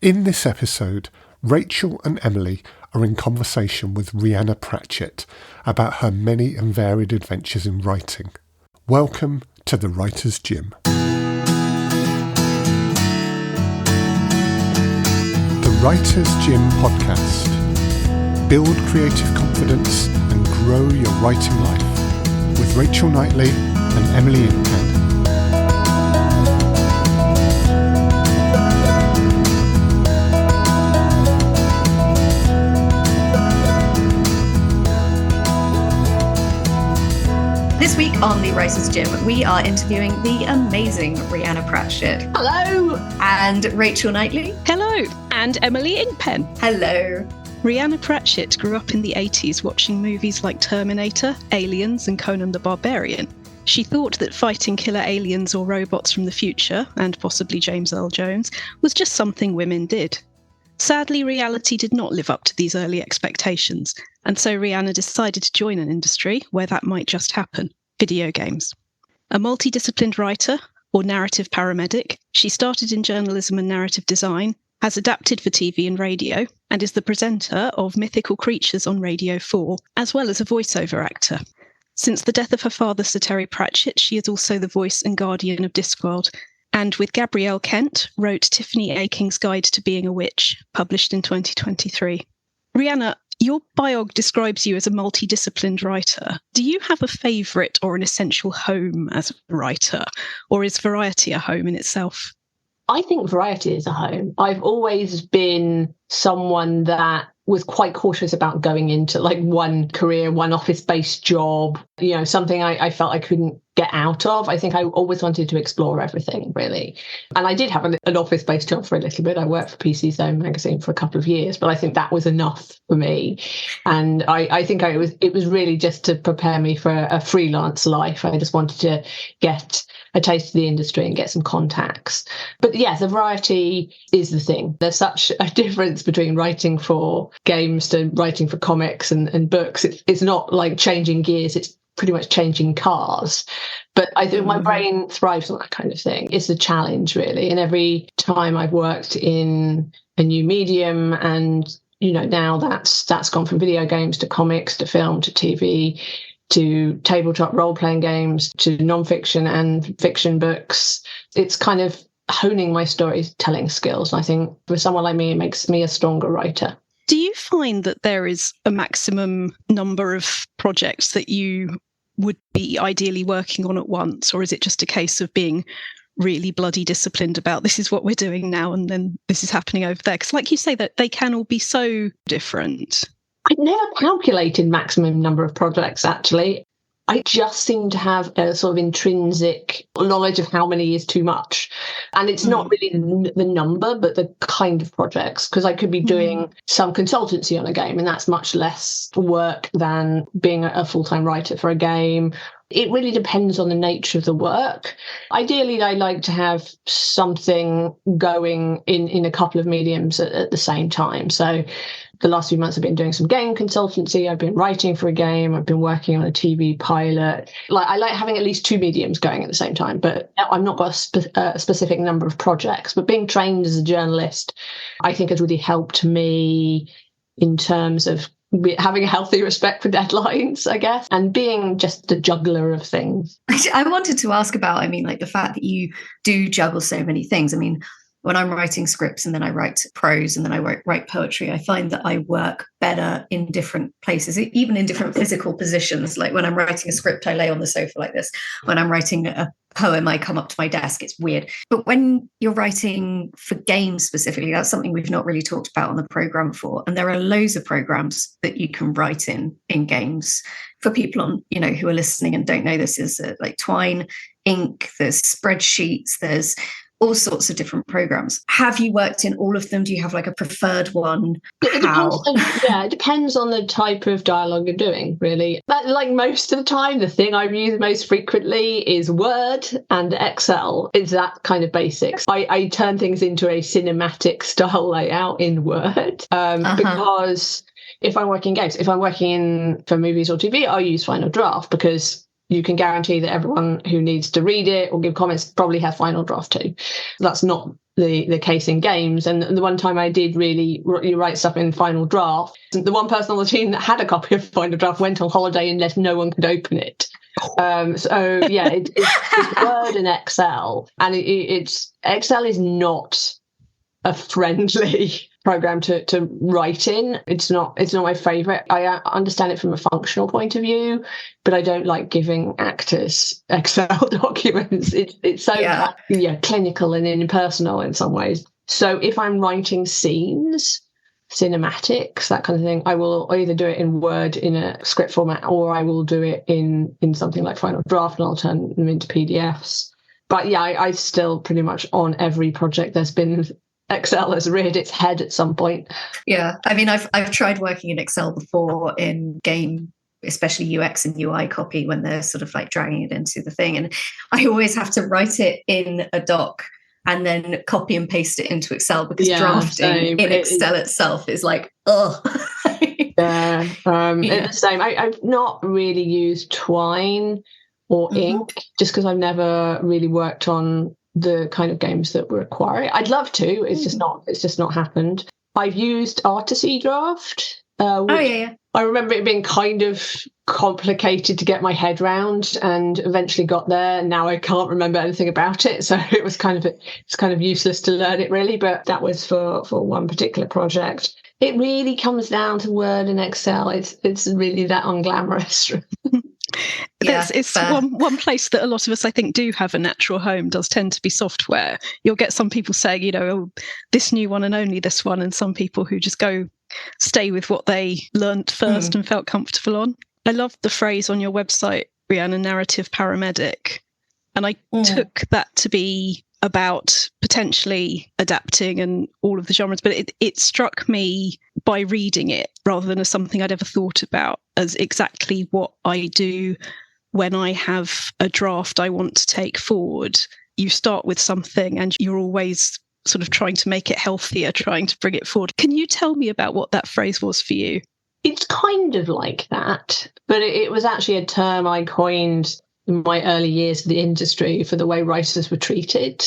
In this episode, Rachel and Emily are in conversation with Rhianna Pratchett about her many and varied adventures in writing. Welcome to the Writer's Gym. The Writer's Gym podcast. Build creative confidence and grow your writing life with Rachel Knightley and Emily Incan. This week on The Writer's Gym, we are interviewing the amazing Rhianna Pratchett. Hello! And Rachel Knightley. Hello! And Emily Inkpen. Hello. Rhianna Pratchett grew up in the 80s watching movies like Terminator, Aliens and Conan the Barbarian. She thought that fighting killer aliens or robots from the future, and possibly James Earl Jones, was just something women did. Sadly, reality did not live up to these early expectations, and so Rhianna decided to join an industry where that might just happen: video games. A multidisciplined writer, or narrative paramedic, she started in journalism and narrative design, has adapted for TV and radio, and is the presenter of Mythical Creatures on Radio 4, as well as a voiceover actor. Since the death of her father, Sir Terry Pratchett, she is also the voice and guardian of Discworld, and with Gabrielle Kent, wrote Tiffany Aching's Guide to Being a Witch, published in 2023. Rhianna, your biog describes you as a multidisciplined writer. Do you have a favourite or an essential home as a writer, or is variety a home in itself? I think variety is a home. I've always been someone that was quite cautious about going into like one career, one office-based job, something I felt I couldn't get out of. I think I always wanted to explore everything, really. And I did have an office-based job for a little bit. I worked for PC Zone magazine for a couple of years, but I think that was enough for me. And I think it was really just to prepare me for a freelance life. I just wanted to get a taste of the industry and get some contacts. But yes, the variety is the thing. There's such a difference between writing for games to writing for comics and books. It's not like changing gears, it's pretty much changing cars. But I think my brain thrives on that kind of thing. It's a challenge, really. And every time I've worked in a new medium, and now that's gone from video games to comics to film to TV to tabletop role-playing games to non-fiction and fiction books. It's kind of honing my storytelling skills. I think for someone like me, it makes me a stronger writer. Do you find that there is a maximum number of projects that you would be ideally working on at once, or is it just a case of being really bloody disciplined about this is what we're doing now and then this is happening over there? Because like you say, that they can all be so different. I'd never calculated maximum number of projects, actually. I just seem to have a sort of intrinsic knowledge of how many is too much. And it's not really the number, but the kind of projects, because I could be doing some consultancy on a game, and that's much less work than being a full-time writer for a game. It really depends on the nature of the work. Ideally, I like to have something going in a couple of mediums at the same time. So the last few months I've been doing some game consultancy. I've been writing for a game. I've been working on a TV pilot. I like having at least two mediums going at the same time, but I've not got a specific number of projects. But being trained as a journalist, I think has really helped me in terms of having a healthy respect for deadlines, I guess, and being just a juggler of things. I wanted to ask about, the fact that you do juggle so many things. When I'm writing scripts and then I write prose and then I write poetry, I find that I work better in different places, even in different physical positions. Like when I'm writing a script, I lay on the sofa like this. When I'm writing a poem, I come up to my desk. It's weird. But when you're writing for games specifically, that's something we've not really talked about on the programme before. And there are loads of programmes that you can write in games. For people on, who are listening and don't know this, is like Twine, Ink, there's spreadsheets, there's all sorts of different programs. Have you worked in all of them? Do you have like a preferred one? It depends on the type of dialogue you're doing, really. But like most of the time, the thing I've used most frequently is Word and Excel. It's that kind of basics. I turn things into a cinematic style layout in Word because if I'm working games, if I'm working for movies or TV, I'll use Final Draft because you can guarantee that everyone who needs to read it or give comments probably has final draft too. That's not the case in games. And the one time I did really write stuff in final draft, the one person on the team that had a copy of final draft went on holiday unless no one could open it. So yeah, it's Word and Excel, and it's Excel is not a friendly program to write in. It's not my favorite. I understand it from a functional point of view, but I don't like giving actors Excel documents. It's so clinical and impersonal in some ways. So if I'm writing scenes, cinematics, that kind of thing, I will either do it in Word in a script format, or I will do it in something like Final Draft, and I'll turn them into PDFs. But yeah, I still pretty much on every project there's been Excel has reared its head at some point. Yeah, I mean, I've tried working in Excel before in game, especially UX and UI copy, when they're sort of like dragging it into the thing, and I always have to write it in a doc and then copy and paste it into Excel, because drafting in Excel itself is like, ugh. It's the same. I've not really used Twine or ink, just because I've never really worked on the kind of games that require it. I'd love to. It's just not happened. I've used Artisy Draft. I remember it being kind of complicated to get my head round, and eventually got there. Now I can't remember anything about it, so it's kind of useless to learn it really. But that was for one particular project. It really comes down to Word and Excel. It's really that unglamorous. It's one place that a lot of us, I think, do have a natural home, does tend to be software. You'll get some people saying, this new one and only this one, and some people who just stay with what they learnt first and felt comfortable on. I love the phrase on your website, Rhianna, narrative paramedic. And I took that to be about potentially adapting and all of the genres, but it struck me by reading it, rather than as something I'd ever thought about, as exactly what I do when I have a draft I want to take forward. You start with something and you're always sort of trying to make it healthier, trying to bring it forward. Can you tell me about what that phrase was for you? It's kind of like that, but it was actually a term I coined in my early years of the industry for the way writers were treated.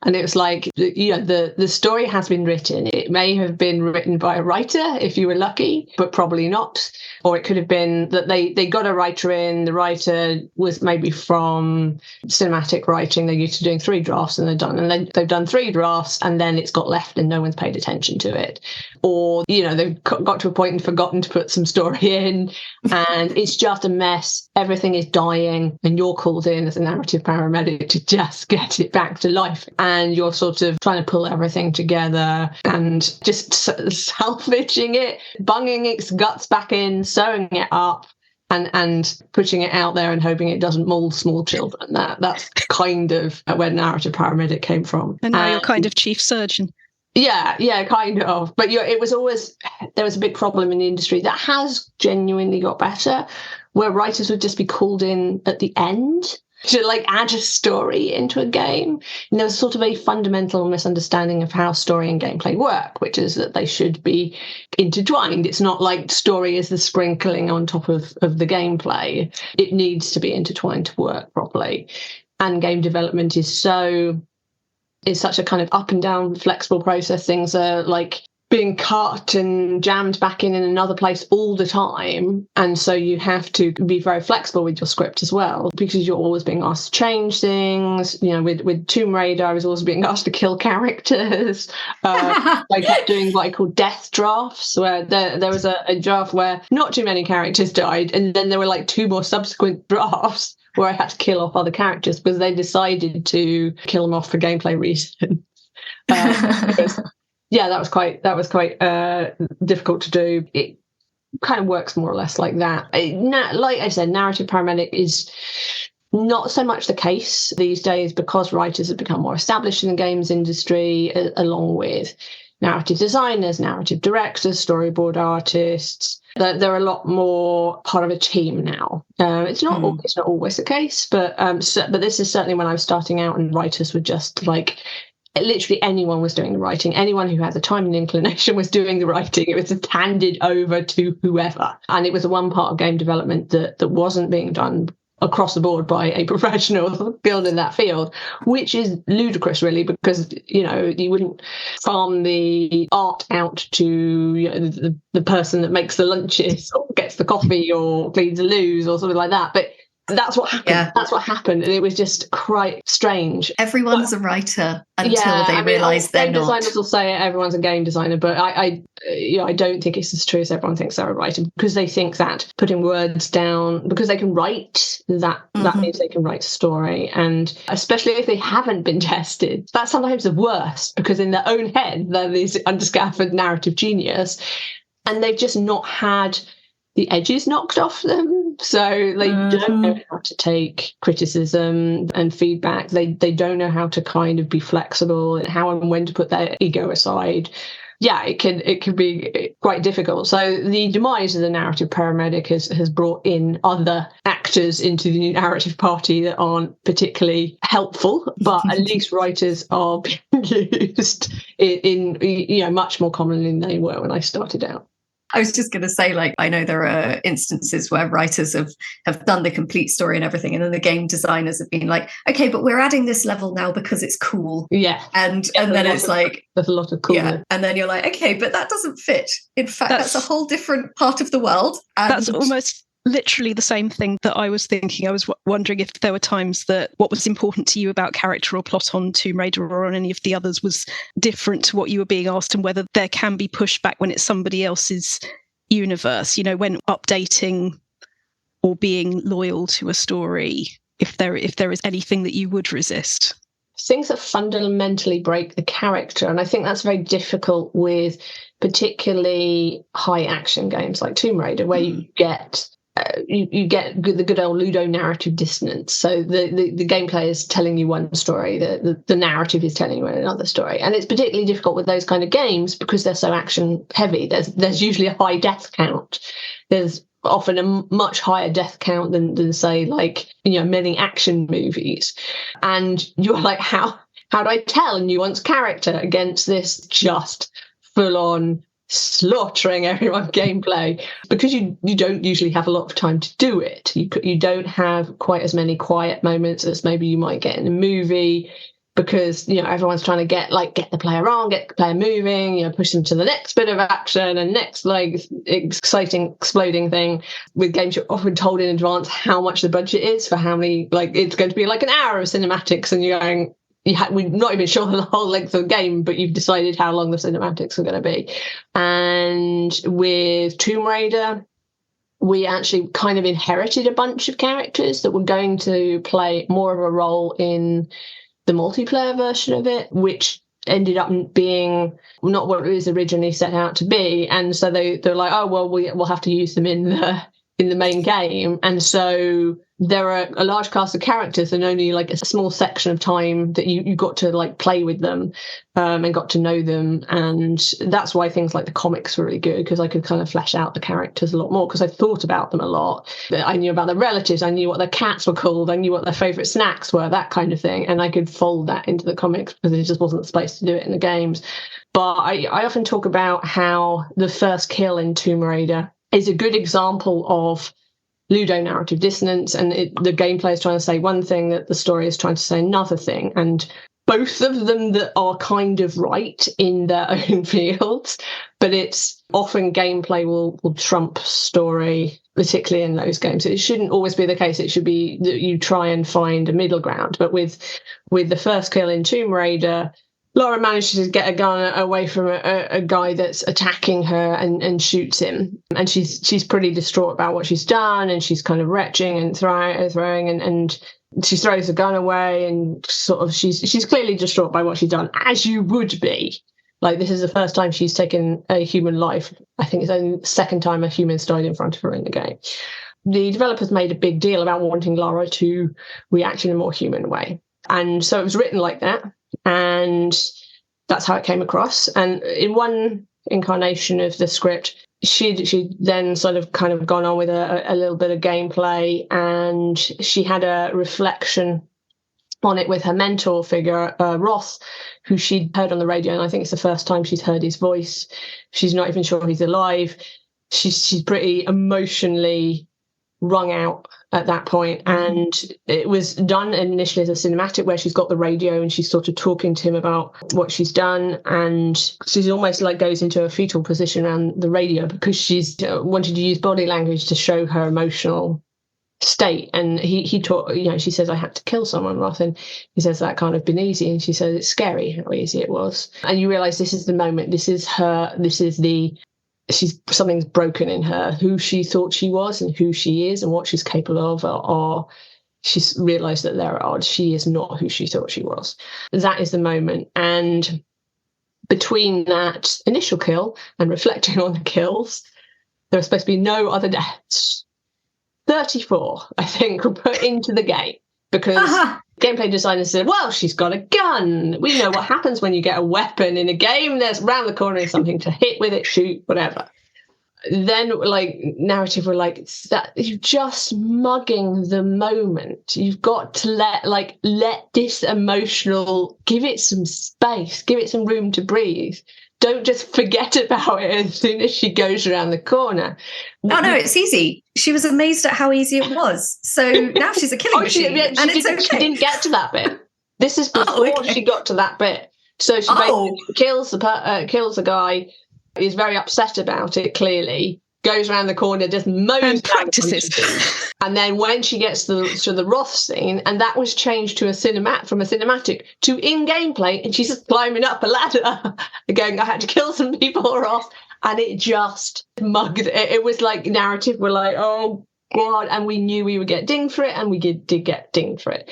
And it was like, the story has been written. It may have been written by a writer if you were lucky, but probably not. Or it could have been that they got a writer in. The writer was maybe from cinematic writing. They're used to doing 3 drafts, and they've done 3 drafts, and then it's got left and no one's paid attention to it. Or, they've got to a point and forgotten to put some story in, and it's just a mess. Everything is dying, and you're called in as a narrative paramedic to just get it back to life. And you're sort of trying to pull everything together and just salvaging it, bunging its guts back in, sewing it up, and putting it out there and hoping it doesn't maul small children. That's kind of where narrative paramedic came from. And now you're kind of chief surgeon. Yeah, kind of. But there was a big problem in the industry that has genuinely got better, where writers would just be called in at the end to add a story into a game. And there's sort of a fundamental misunderstanding of how story and gameplay work, which is that they should be intertwined. It's not like story is the sprinkling on top of the gameplay. It needs to be intertwined to work properly. And game development is such a kind of up and down flexible process. Things are like being cut and jammed back in another place all the time. And so you have to be very flexible with your script as well, because you're always being asked to change things. With Tomb Raider, I was always being asked to kill characters. I kept doing what I call death drafts, where there was a draft where not too many characters died, and then there were 2 more subsequent drafts where I had to kill off other characters because they decided to kill them off for gameplay reasons. That was quite difficult to do. It kind of works more or less like that. Like I said, narrative paramedic is not so much the case these days, because writers have become more established in the games industry, along with narrative designers, narrative directors, storyboard artists. They're a lot more part of a team now. It's not always the case, but this is certainly when I was starting out, and writers were just literally anyone was doing the writing. Anyone who had the time and inclination was doing the writing. It was handed over to whoever. And it was the one part of game development that wasn't being done across the board by a professional skilled in that field, which is ludicrous, really, because, you wouldn't farm the art out to the person that makes the lunches or gets the coffee or cleans the loos or something like that. But that's what happened. Yeah. That's what happened. And it was just quite strange. Everyone's a writer until they realise they're not. Game designers will say everyone's a game designer, but I don't think it's as true as everyone thinks they're a writer, because they think that putting words down, because they can write, that means they can write a story. And especially if they haven't been tested, that's sometimes the worst, because in their own head, they're this undiscovered narrative genius, and they've just not had the edges knocked off them. So they don't know how to take criticism and feedback. They don't know how to kind of be flexible and how and when to put their ego aside. Yeah, it can be quite difficult. So the demise of the narrative paramedic has brought in other actors into the new narrative party that aren't particularly helpful, but at least writers are being used in much more commonly than they were when I started out. I was just going to say, I know there are instances where writers have done the complete story and everything, and then the game designers have been like, okay, but we're adding this level now because it's cool. Yeah. And then it's there's a lot of cool. Yeah. And then you're like, okay, but that doesn't fit. In fact, that's a whole different part of the world. And that's almost literally the same thing that I was thinking. I was wondering if there were times that what was important to you about character or plot on Tomb Raider or on any of the others was different to what you were being asked, and whether there can be pushback when it's somebody else's universe, when updating or being loyal to a story, if there is anything that you would resist. Things that fundamentally break the character, and I think that's very difficult with particularly high action games like Tomb Raider, where you get the good old Ludo narrative dissonance. So the gameplay is telling you one story, the narrative is telling you another story, and it's particularly difficult with those kind of games because they're so action heavy. There's usually a high death count. There's often a much higher death count than say many action movies, and you're like, how do I tell a nuanced character against this just full on slaughtering everyone gameplay? Because you don't usually have a lot of time to do it. You don't have quite as many quiet moments as maybe you might get in a movie, because everyone's trying to get the player on, get the player moving, push them to the next bit of action and next exciting exploding thing. With games, you're often told in advance how much the budget is for how many, it's going to be an hour of cinematics, and you're going, we're not even sure the whole length of the game, but you've decided how long the cinematics are going to be. And with Tomb Raider, we actually kind of inherited a bunch of characters that were going to play more of a role in the multiplayer version of it, which ended up being not what it was originally set out to be. And so they're like, oh, well, we'll have to use them in the main game. And so there are a large cast of characters and only a small section of time that you got to play with them and got to know them. And that's why things like the comics were really good, because I could kind of flesh out the characters a lot more, because I thought about them a lot. I knew about their relatives, I knew what their cats were called, I knew what their favourite snacks were, that kind of thing. And I could fold that into the comics because it just wasn't the space to do it in the games. But I often talk about how the first kill in Tomb Raider is a good example of Ludo narrative dissonance, and the gameplay is trying to say one thing, that the story is trying to say another thing, and both of them that are kind of right in their own fields, but it's often gameplay will trump story, particularly in those games. It shouldn't always be the case. It should be that you try and find a middle ground. But with the first kill in Tomb Raider, Laura manages to get a gun away from a guy that's attacking her and shoots him. And she's pretty distraught about what she's done, and she's kind of retching and throwing and she throws the gun away, and sort of she's clearly distraught by what she's done, as you would be. This is the first time she's taken a human life. I think it's only the second time a human's died in front of her in the game. The developers made a big deal about wanting Lara to react in a more human way. And so it was written like that. And that's how it came across. And in one incarnation of the script, she'd then sort of kind of gone on with a little bit of gameplay, and she had a reflection on it with her mentor figure, Ross, who she'd heard on the radio, and I think it's the first time she's heard his voice. She's not even sure he's alive. She's pretty emotionally wrung out at that point. And it was done initially as a cinematic where she's got the radio and she's sort of talking to him about what she's done, and she's almost like goes into a fetal position around the radio because she's wanted to use body language to show her emotional state. And he taught, she says, I had to kill someone, rather than, he says, that can't have been easy. And she says, it's scary how easy it was. And you realize this is the moment, something's broken in her. Who she thought she was and who she is and what she's capable of are she's realized that they're at odds. She is not who she thought she was. That is the moment. And between that initial kill and reflecting on the kills, there were supposed to be no other deaths. 34, I think, were put into the game because gameplay designers said, well, she's got a gun. We know what happens when you get a weapon in a game. There's round the corner is something to hit with it, shoot, whatever. Then, narrative were that you're just mugging the moment. You've got to let this emotional, give it some space, give it some room to breathe. Don't just forget about it as soon as she goes around the corner. Oh, no, it's easy. She was amazed at how easy it was. So now she's a killing machine. She didn't get to that bit. This is before she got to that bit. So she basically kills the guy, is very upset about it, clearly, goes around the corner, just mows and practices. And then when she gets to the Roth scene, and that was changed to from a cinematic to in gameplay, and she's just climbing up a ladder and going, I had to kill some people, Roth. And it just mugged it. It was like narrative. We're like, oh God. And we knew we would get dinged for it, and we did get dinged for it.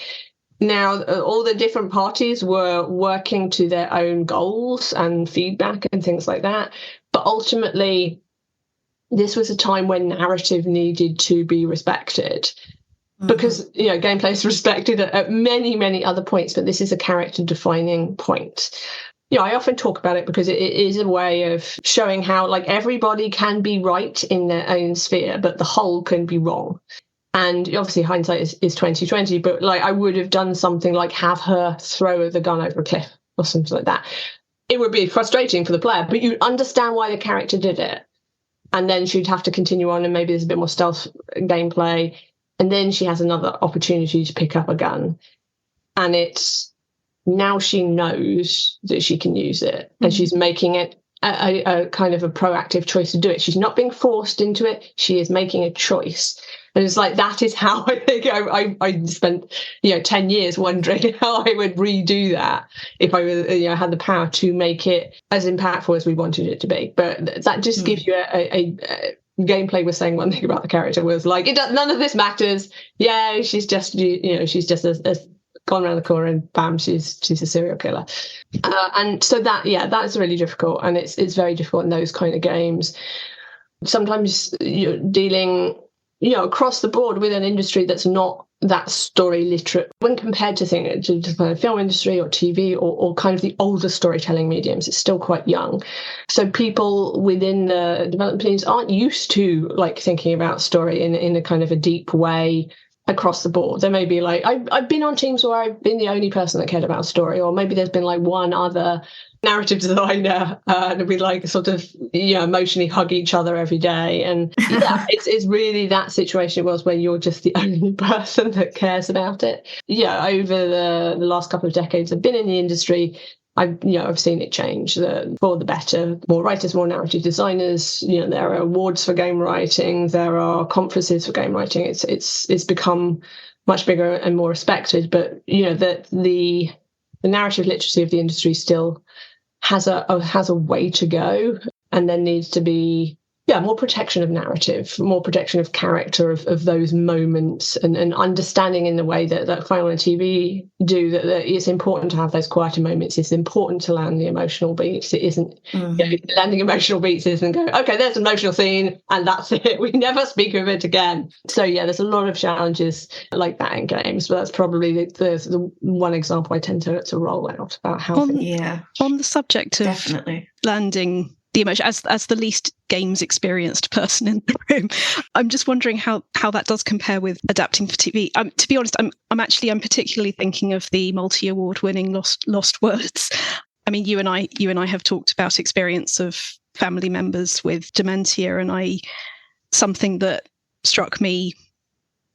Now, all the different parties were working to their own goals and feedback and things like that. But ultimately, this was a time when narrative needed to be respected because, gameplay is respected at many, many other points, but this is a character defining point. I often talk about it because it is a way of showing how everybody can be right in their own sphere, but the whole can be wrong. And obviously hindsight is 2020, but I would have done something like have her throw the gun over a cliff or something like that. It would be frustrating for the player, but you understand why the character did it. And then she'd have to continue on, and maybe there's a bit more stealth gameplay. And then she has another opportunity to pick up a gun. And it's now she knows that she can use it. And she's making it a kind of a proactive choice to do it. She's not being forced into it. She is making a choice. And it's that is how I think I spent 10 years wondering how I would redo that if I was had the power to make it as impactful as we wanted it to be. But that just gives you a gameplay was saying one thing about the character was none of this matters. Yeah, she's just she's just as gone around the corner and bam, she's a serial killer. And so that's really difficult, and it's very difficult in those kind of games. Sometimes you're dealing across the board with an industry that's not that story literate when compared to the film industry or TV or kind of the older storytelling mediums. It's still quite young. So people within the development teams aren't used to thinking about story in a kind of a deep way across the board. There may be I've been on teams where I've been the only person that cared about story, or maybe there's been one other narrative designer and we sort of emotionally hug each other every day. And it's really that situation was where you're just the only person that cares about it. Over the last couple of decades I've been in the industry, I've seen it change for the better. More writers, more narrative designers. There are awards for game writing. There are conferences for game writing. It's become much bigger and more respected. But the narrative literacy of the industry still has a way to go, and there needs to be more protection of narrative, more protection of character, of those moments, and understanding in the way that film and TV do that it's important to have those quieter moments. It's important to land the emotional beats. It isn't landing emotional beats isn't go, okay, there's an emotional scene and that's it. We never speak of it again. So there's a lot of challenges like that in games, but that's probably the one example I tend to roll out about how on the subject of definitely landing the emotion, as the least games experienced person in the room, I'm just wondering how that does compare with adapting for TV. To be honest, I'm particularly thinking of the multi-award winning Lost Words. I mean, you and I have talked about experience of family members with dementia, and something that struck me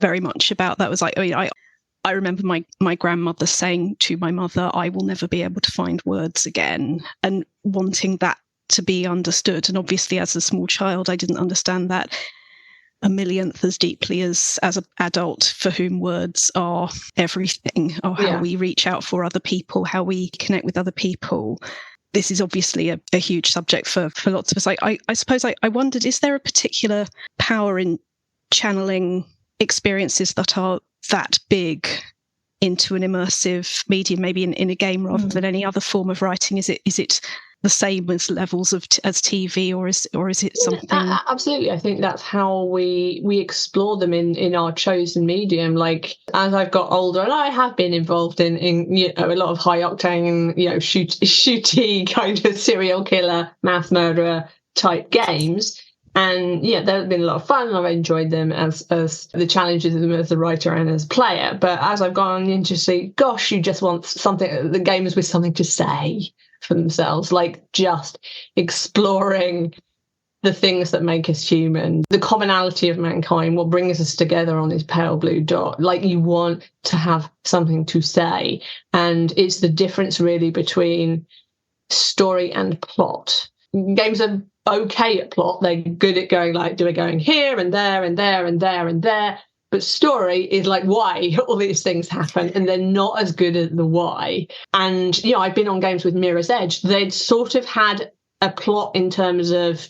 very much about that. Was like, I remember my grandmother saying to my mother, I will never be able to find words again, and wanting that to be understood. And obviously, as a small child, I didn't understand that a millionth as deeply as an adult, for whom words are everything, or how we reach out for other people, how we connect with other people. This is obviously a huge subject for lots of us. I suppose I wondered, is there a particular power in channeling experiences that are that big into an immersive medium, maybe in a game rather than any other form of writing? Is it the same as levels of as TV, or is it something? Absolutely, I think that's how we explore them in our chosen medium. Like, as I've got older, and I have been involved in a lot of high octane, shooty kind of serial killer, mass murderer type games. And they've been a lot of fun, and I've enjoyed them as the challenges of them as a writer and as a player. But as I've gone into see, gosh, you just want something, the gamers with something to say for themselves, like just exploring the things that make us human, the commonality of mankind, what brings us together on this pale blue dot. Like, you want to have something to say. And it's the difference really between story and plot. Games are okay at plot. They're good at going going here and there and there and there and there. But story is like why all these things happen, and they're not as good at the why. And, I've been on games with Mirror's Edge. They'd sort of had a plot in terms of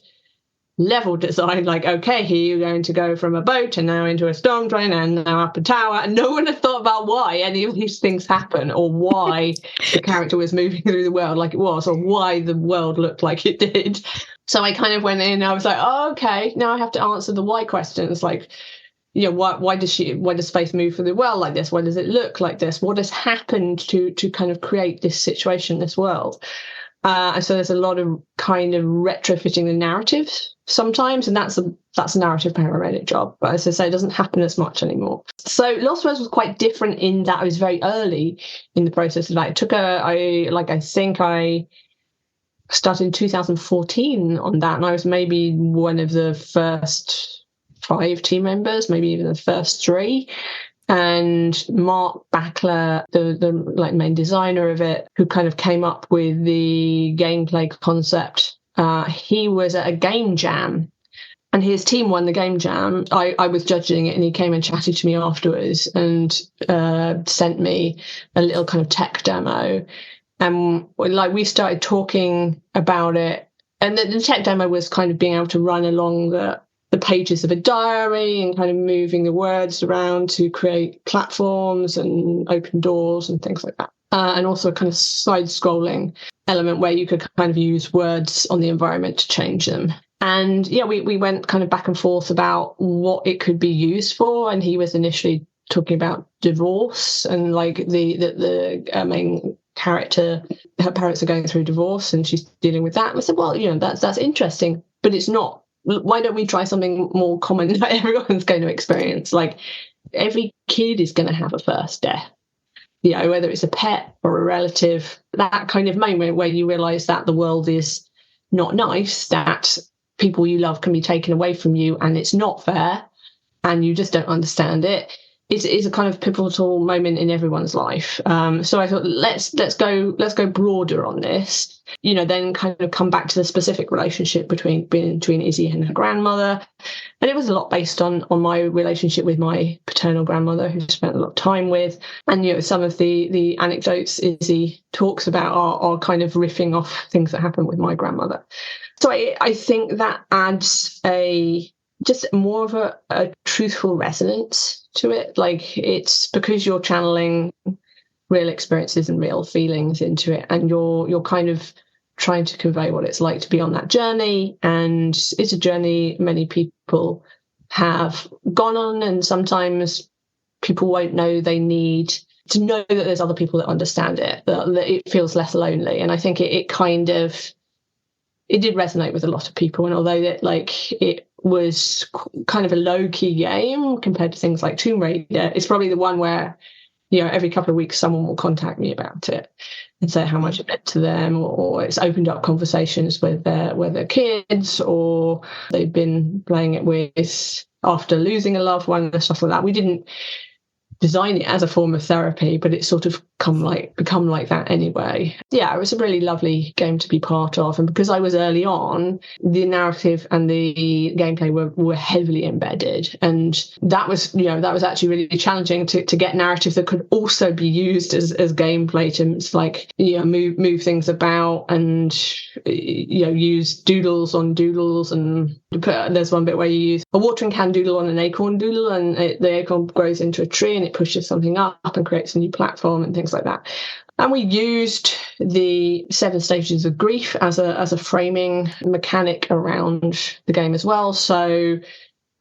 level design, like, okay, here you're going to go from a boat and now into a storm drain and now up a tower. And no one had thought about why any of these things happen, or why the character was moving through the world like it was, or why the world looked like it did. So I kind of went in, I was like, oh, okay, now I have to answer the why questions, like, why does Faith move through the world like this? Why does it look like this? What has happened to kind of create this situation, this world? And so there's a lot of kind of retrofitting the narrative sometimes, and that's a narrative paramedic job. But as I say, it doesn't happen as much anymore. So Lost Words was quite different in that I was very early in the process of that. It took I started in 2014 on that, and I was maybe one of the first 5 team members, maybe even the first 3. And Mark Backler, the main designer of it, who kind of came up with the gameplay concept, he was at a game jam, and his team won the game jam. I was judging it, and he came and chatted to me afterwards and sent me a little kind of tech demo. And we started talking about it, and the tech demo was kind of being able to run along the pages of a diary and kind of moving the words around to create platforms and open doors and things like that. And also a kind of side-scrolling element where you could kind of use words on the environment to change them. And we went kind of back and forth about what it could be used for. And he was initially talking about divorce, and like the main character, her parents are going through divorce and she's dealing with that. And I said, well, that's interesting, but it's not. Why don't we try something more common that everyone's going to experience? Like, every kid is going to have a first death, whether it's a pet or a relative, that kind of moment where you realize that the world is not nice, that people you love can be taken away from you, and it's not fair, and you just don't understand it. It's a kind of pivotal moment in everyone's life. So I thought, let's go broader on this. Then kind of come back to the specific relationship between Izzy and her grandmother, and it was a lot based on my relationship with my paternal grandmother, who spent a lot of time with, and some of the anecdotes Izzy talks about are kind of riffing off things that happened with my grandmother. So I think that adds just more of a truthful resonance to it. Like, it's because you're channeling real experiences and real feelings into it, and you're kind of trying to convey what it's like to be on that journey. And it's a journey many people have gone on, and sometimes people won't know they need to know that there's other people that understand it, that it feels less lonely. And I think it did resonate with a lot of people. And although it was kind of a low-key game compared to things like Tomb Raider, it's probably the one where every couple of weeks someone will contact me about it and say how much it meant to them, or it's opened up conversations with their kids, or they've been playing it with after losing a loved one and stuff like that. We didn't design it as a form of therapy, but it's sort of become like that anyway. Yeah, it was a really lovely game to be part of, and because I was early on, the narrative and the gameplay were heavily embedded, and that was actually really challenging to get narrative that could also be used as gameplay to move things about and use doodles on doodles, and there's one bit where you use a watering can doodle on an acorn doodle, and the acorn grows into a tree and it pushes something up and creates a new platform and things like that. And we used the 7 stages of grief as a framing mechanic around the game as well. So,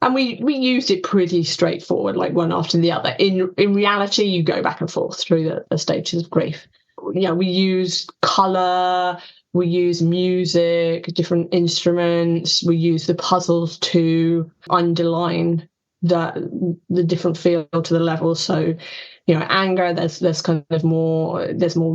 and we used it pretty straightforward, like one after the other. In reality, you go back and forth through the stages of grief. We use colour, we use music, different instruments, we use the puzzles to underline the different feel to the level. So, anger, there's more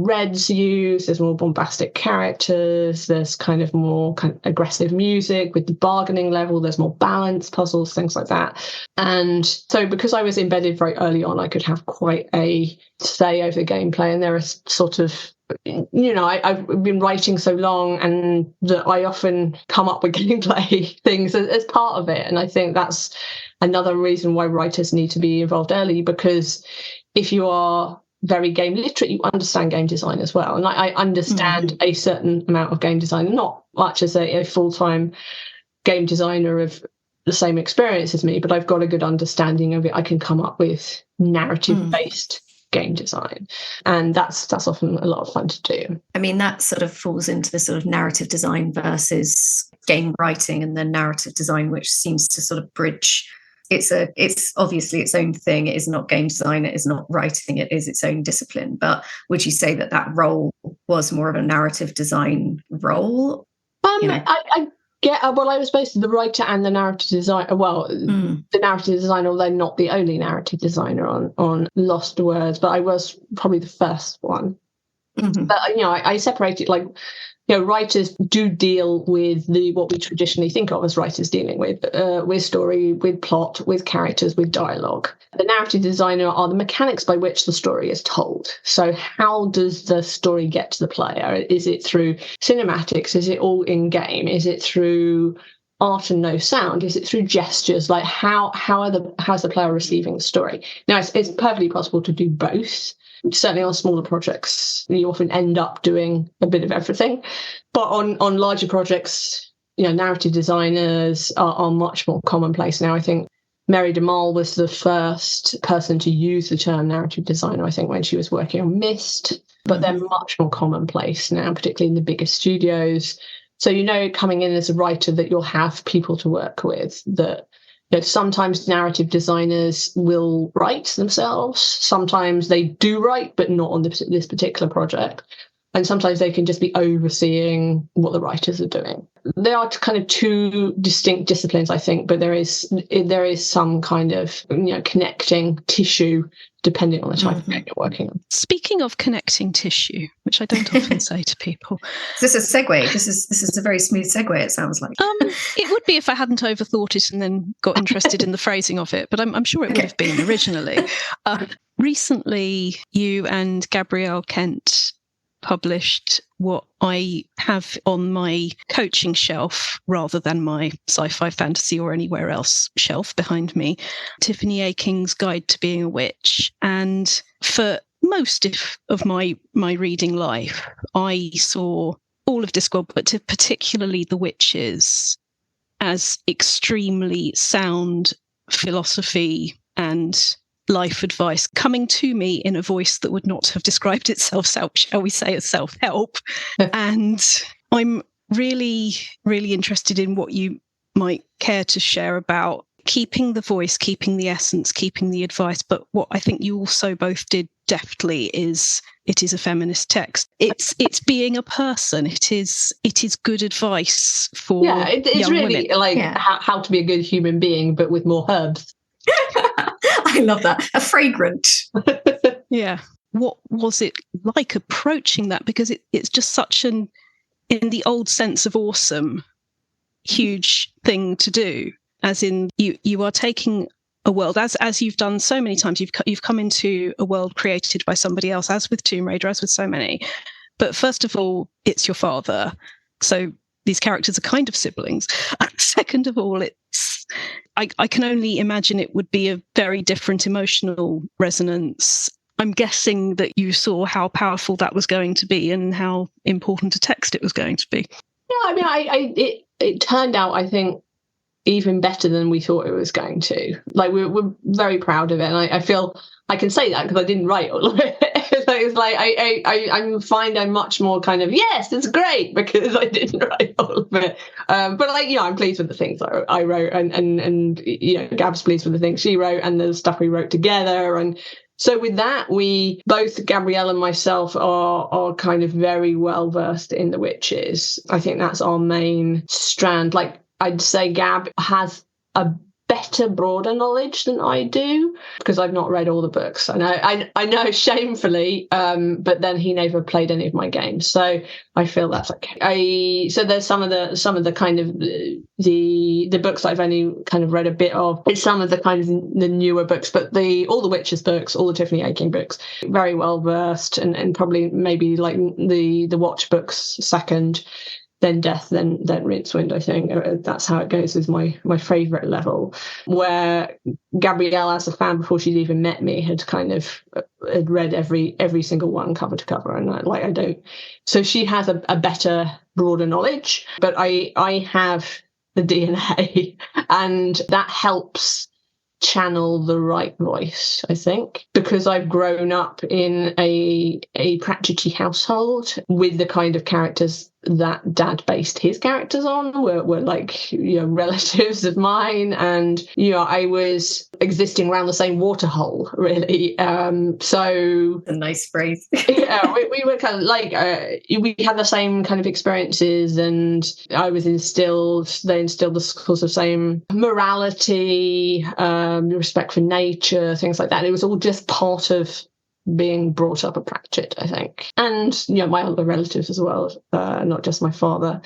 reds used, there's more bombastic characters, there's kind of more aggressive music. With the bargaining level, there's more balance puzzles, things like that. And so because I was embedded very early on, I could have quite a say over the gameplay, and there are sort of I've been writing so long, and that I often come up with gameplay things as part of it. And I think that's another reason why writers need to be involved early, because if you are very game literate, you understand game design as well. And I understand a certain amount of game design, not much as a full-time game designer of the same experience as me, but I've got a good understanding of it. I can come up with narrative-based game design, and that's often a lot of fun to do. I mean, that sort of falls into the sort of narrative design versus game writing, and then narrative design, which seems to sort of bridge. It's obviously its own thing. It is not game design, it is not writing, it is its own discipline. But would you say that role was more of a narrative design role? I get well, I was both the writer and the narrative designer. Well, the narrative designer, although not the only narrative designer on Lost Words, but I was probably the first one. But I separated, writers do deal with what we traditionally think of as writers dealing with story, with plot, with characters, with dialogue. The narrative designer are the mechanics by which the story is told. So how does the story get to the player? Is it through cinematics? Is it all in game? Is it through art and no sound? Is it through gestures? Like how's the player receiving the story? Now, it's perfectly possible to do both. Certainly on smaller projects, you often end up doing a bit of everything. But on larger projects, narrative designers are much more commonplace now. I think Mary DeMalle was the first person to use the term narrative designer, I think, when she was working on Myst. But they're much more commonplace now, particularly in the bigger studios. So, coming in as a writer, that you'll have people to work with, that sometimes narrative designers will write themselves. Sometimes they do write, but not on this particular project. And sometimes they can just be overseeing what the writers are doing. They are kind of two distinct disciplines, I think, but there is some kind of connecting tissue depending on the type of game you're working on. Speaking of connecting tissue, which I don't often say to people. Is this a segue? This is a very smooth segue, it sounds like. It would be if I hadn't overthought it and then got interested in the phrasing of it, but I'm sure it would have been originally. Recently, you and Gabrielle Kent published what I have on my coaching shelf rather than my sci-fi, fantasy or anywhere else shelf behind me, Tiffany Aking's Guide to Being a Witch. And for most of my reading life, I saw all of Discworld, but particularly The Witches, as extremely sound philosophy and life advice coming to me in a voice that would not have described itself, shall we say, as self-help. And I'm really, really interested in what you might care to share about keeping the voice, keeping the essence, keeping the advice. But what I think you also both did deftly is it is a feminist text. It's being a person. It is good advice for it's young really women. How to be a good human being, but with more herbs. I love that. A fragrant. Yeah. What was it like approaching that? Because it's just such an, in the old sense of awesome, huge thing to do. As in, you are taking a world, as you've done so many times, you've come into a world created by somebody else, as with Tomb Raider, as with so many. But first of all, it's your father. So these characters are kind of siblings. And second of all, I can only imagine it would be a very different emotional resonance. I'm guessing that you saw how powerful that was going to be and how important a text it was going to be. Yeah, I mean, it turned out, I think, even better than we thought it was going to. Like, we're very proud of it, and I feel I can say that because I didn't write all of it. It's like I find I'm much more kind of, yes, it's great, because I didn't write all of it. But like, I'm pleased with the things I wrote, and Gab's pleased with the things she wrote and the stuff we wrote together. And so with that, we both, Gabrielle and myself, are kind of very well versed in the witches. I think that's our main strand. Like, I'd say Gab has a better, broader knowledge than I do, because I've not read all the books. I know shamefully, but then he never played any of my games, so I feel that's okay. So there's some of the kind of the books I've only kind of read a bit of. It's some of the kind of the newer books, but all the Witches books, all the Tiffany Aching books, very well versed, and probably maybe like the Watch books second, then Death, then Rincewind. I think that's how it goes, is my favourite level, where Gabrielle, as a fan before she'd even met me, had read every single one cover to cover, and I don't. So she has a better, broader knowledge, but I have the DNA, and that helps channel the right voice, I think, because I've grown up in a Pratchetty household with the kind of characters that Dad based his characters on were like, relatives of mine, and I was existing around the same waterhole, really. So a nice phrase. Yeah, we were kind of like we had the same kind of experiences, and I was they instilled the sorts of same morality, respect for nature, things like that. It was all just part of being brought up a Pratchett, I think, and my other relatives as well, not just my father.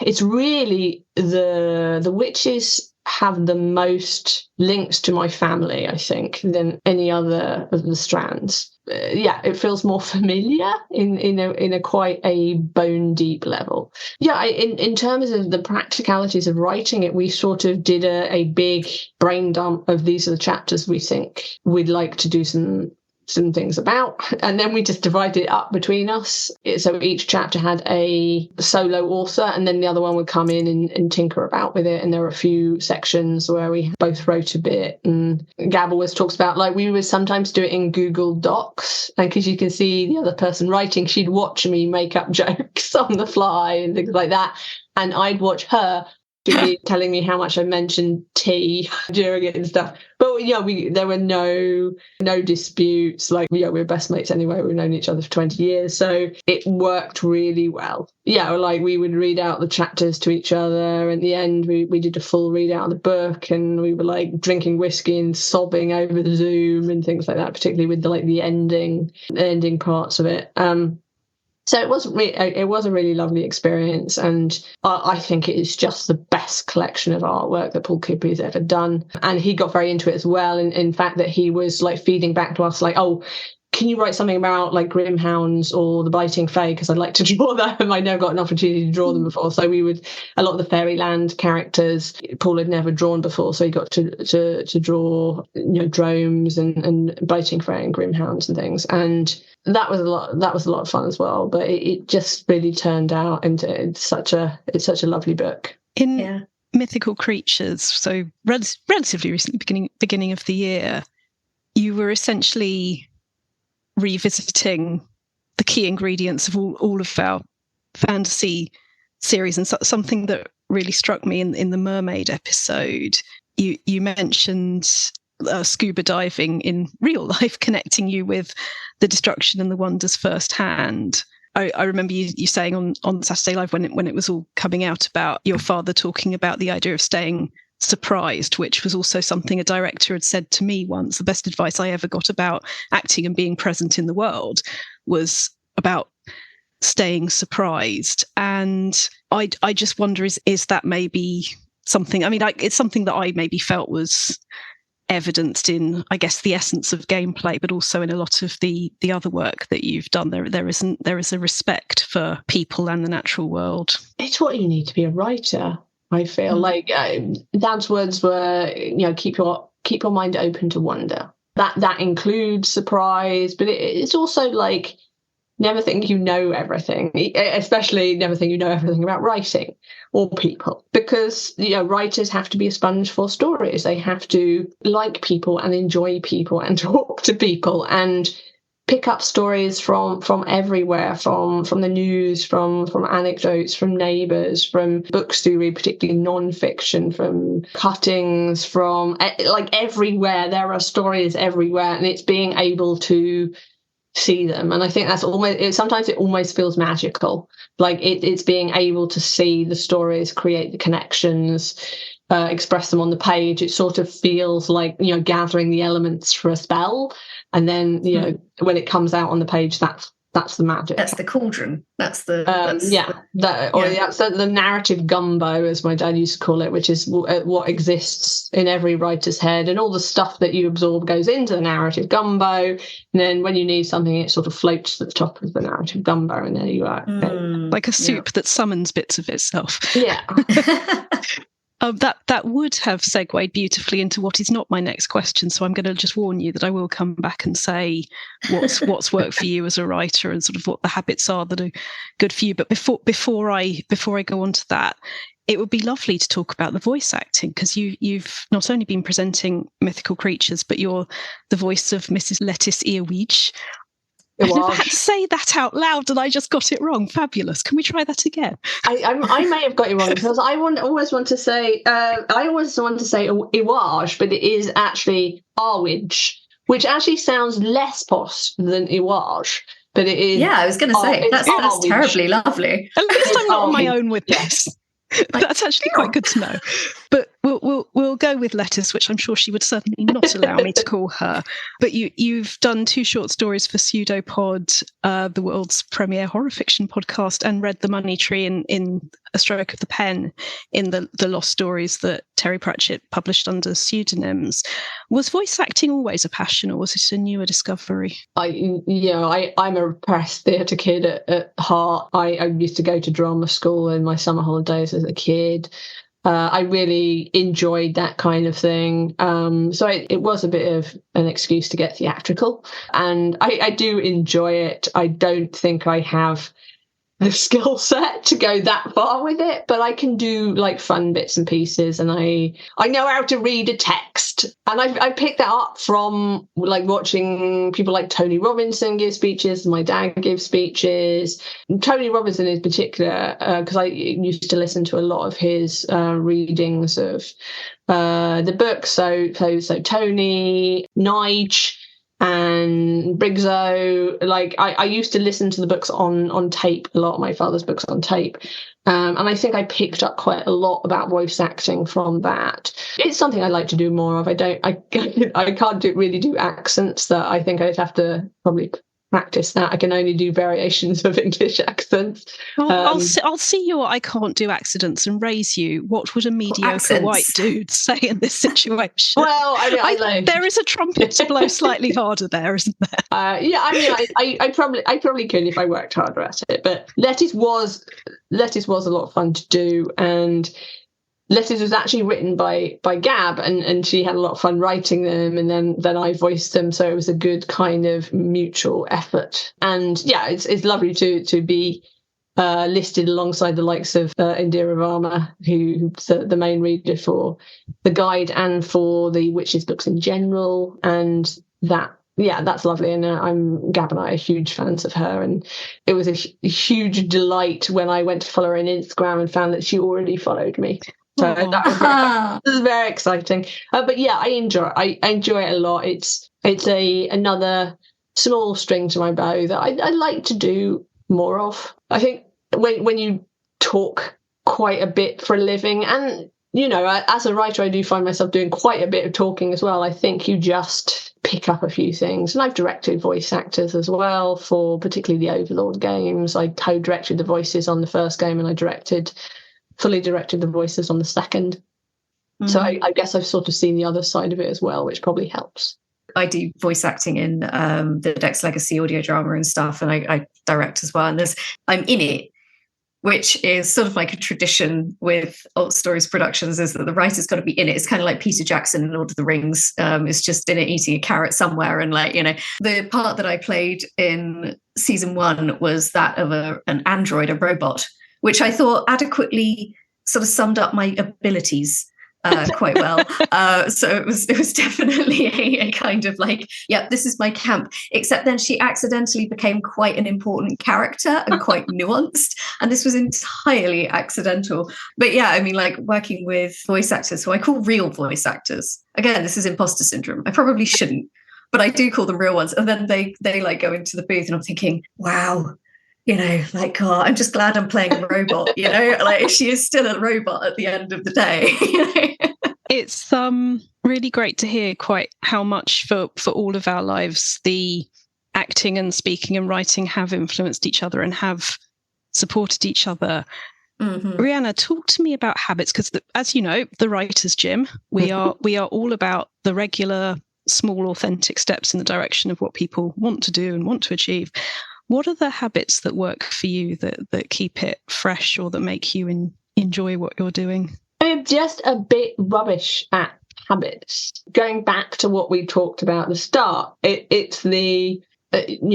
It's really the witches have the most links to my family, I think, than any other of the strands. It feels more familiar in a quite a bone deep level. In terms of the practicalities of writing it, we sort of did a big brain dump of these are the chapters we think we'd like to do some things about, and then we just divided it up between us. So each chapter had a solo author, and then the other one would come in and tinker about with it, and there were a few sections where we both wrote a bit. And Gab always talks about, like, we would sometimes do it in Google Docs, and because you can see the other person writing, she'd watch me make up jokes on the fly and things like that, and I'd watch her telling me how much I mentioned tea during it and stuff. But there were no disputes. Like, we're best mates anyway. We've known each other for 20 years, so it worked really well. Like, we would read out the chapters to each other. At the end, we did a full read out of the book, and we were like drinking whiskey and sobbing over the Zoom and things like that, particularly with the ending parts of it. So it was a really lovely experience, and I think it is just the best collection of artwork that Paul Kipper's ever done. And he got very into it as well. And in fact, that he was like feeding back to us, like, oh, can you write something about like Grimhounds or the Biting Fae? Because I'd like to draw them. I never got an opportunity to draw them before. So a lot of the Fairyland characters Paul had never drawn before. So he got to draw, dromes and Biting Fae and Grimhounds and things. And that was a lot of fun as well. But it just really turned out into such a lovely book. In Mythical Creatures, so relatively recently, beginning of the year, you were essentially revisiting the key ingredients of all of our fantasy series, and something that really struck me in the mermaid episode, you mentioned scuba diving in real life connecting you with the destruction and the wonders firsthand. I remember you saying on Saturday Live when it was all coming out about your father talking about the idea of staying surprised, which was also something a director had said to me once. The best advice I ever got about acting and being present in the world was about staying surprised. And I just wonder, is that maybe something, I mean, it's something that I maybe felt was evidenced in, I guess, the essence of gameplay, but also in a lot of the other work that you've done. There is a respect for people and the natural world. It's what you need to be a writer, I feel. Like Dad's words were, keep your mind open to wonder. That includes surprise, but it's also like never think you know everything, especially never think you know everything about writing or people, because writers have to be a sponge for stories. They have to like people and enjoy people and talk to people and pick up stories from everywhere, from the news, from anecdotes, from neighbours, from books to read, particularly non-fiction, from cuttings, from like everywhere. There are stories everywhere, and it's being able to see them. And I think that's sometimes it almost feels magical, like it's being able to see the stories, create the connections, express them on the page. It sort of feels like gathering the elements for a spell, and then when it comes out on the page, that's the magic. That's the cauldron. That's the narrative gumbo, as my dad used to call it, which is what exists in every writer's head, and all the stuff that you absorb goes into the narrative gumbo, and then when you need something, it sort of floats to the top of the narrative gumbo, and there you are. Like a soup that summons bits of itself. Yeah. That would have segued beautifully into what is not my next question. So I'm going to just warn you that I will come back and say what's worked for you as a writer and sort of what the habits are that are good for you. But before I go on to that, it would be lovely to talk about the voice acting, because you've not only been presenting Mythical Creatures, but you're the voice of Mrs. Lettice Earweech. I never had to say that out loud, and I just got it wrong. Fabulous. Can we try that again? I may have got it wrong, because I always want to say Iwaj, but it is actually Arwidge, which actually sounds less posh than Iwaj. But it is. Yeah, I was going to say that's terribly lovely. At least I'm not on my own with this. That's actually quite good to know. But we'll go with Lettice, which I'm sure she would certainly not allow me to call her. But you've done 2 short stories for Pseudopod, the world's premier horror fiction podcast, and read The Money Tree in a stroke of the pen in the Lost Stories that Terry Pratchett published under pseudonyms. Was voice acting always a passion, or was it a newer discovery? I'm a repressed theatre kid at heart. I used to go to drama school in my summer holidays as a kid. I really enjoyed that kind of thing. So it was a bit of an excuse to get theatrical. And I do enjoy it. I don't think I have the skill set to go that far with it, but I can do like fun bits and pieces, and I know how to read a text, and I picked that up from like watching people like Tony Robinson give speeches. My dad gives speeches. Tony Robinson in particular, because I used to listen to a lot of his readings of the books. So Tony, Nige, and Brigzo, like I used to listen to the books on tape, a lot of my father's books on tape, and I think I picked up quite a lot about voice acting from that. It's something I'd like to do more of. I can't really do accents. That I think I'd have to probably practice that. I can only do variations of English accents. I'll see your I can't do accidents and raise you. What would a mediocre white dude say in this situation? Well, I mean, there is a trumpet to blow slightly harder there, isn't there? I probably could if I worked harder at it. But Lettice was a lot of fun to do, and Lettice was actually written by Gab, and she had a lot of fun writing them, and then I voiced them, so it was a good kind of mutual effort. And yeah, it's lovely to be listed alongside the likes of Indira Varma, who's the main reader for the guide and for the Witches books in general, and that's lovely. And Gab and I are huge fans of her, and it was a huge delight when I went to follow her on Instagram and found that she already followed me. So that was very exciting. But yeah, I enjoy it a lot. It's another small string to my bow that I'd like to do more of. I think when you talk quite a bit for a living, and as a writer, I do find myself doing quite a bit of talking as well. I think you just pick up a few things. And I've directed voice actors as well for particularly the Overlord games. I co-directed the voices on the first game, and I fully directed the voices on the second. Mm-hmm. So I guess I've sort of seen the other side of it as well, which probably helps. I do voice acting in the Dex Legacy audio drama and stuff, and I direct as well. And I'm in it, which is sort of like a tradition with Alt Stories productions, is that the writer's got to be in it. It's kind of like Peter Jackson in Lord of the Rings is just in it eating a carrot somewhere. And the part that I played in season 1 was that of an android, a robot, which I thought adequately sort of summed up my abilities quite well. So it was definitely a kind of this is my camp, except then she accidentally became quite an important character and quite nuanced, and this was entirely accidental. But yeah, I mean, working with voice actors who I call real voice actors, again, this is imposter syndrome, I probably shouldn't, but I do call them real ones, and then they go into the booth and I'm thinking, wow, God, I'm just glad I'm playing a robot, she is still a robot at the end of the day. It's really great to hear quite how much for all of our lives the acting and speaking and writing have influenced each other and have supported each other. Mm-hmm. Rhianna, talk to me about habits, because as you know, the Writers' Gym, we are all about the regular, small, authentic steps in the direction of what people want to do and want to achieve. What are the habits that work for you that keep it fresh or that make you enjoy what you're doing? I'm just a bit rubbish at habits. Going back to what we talked about at the start, it's the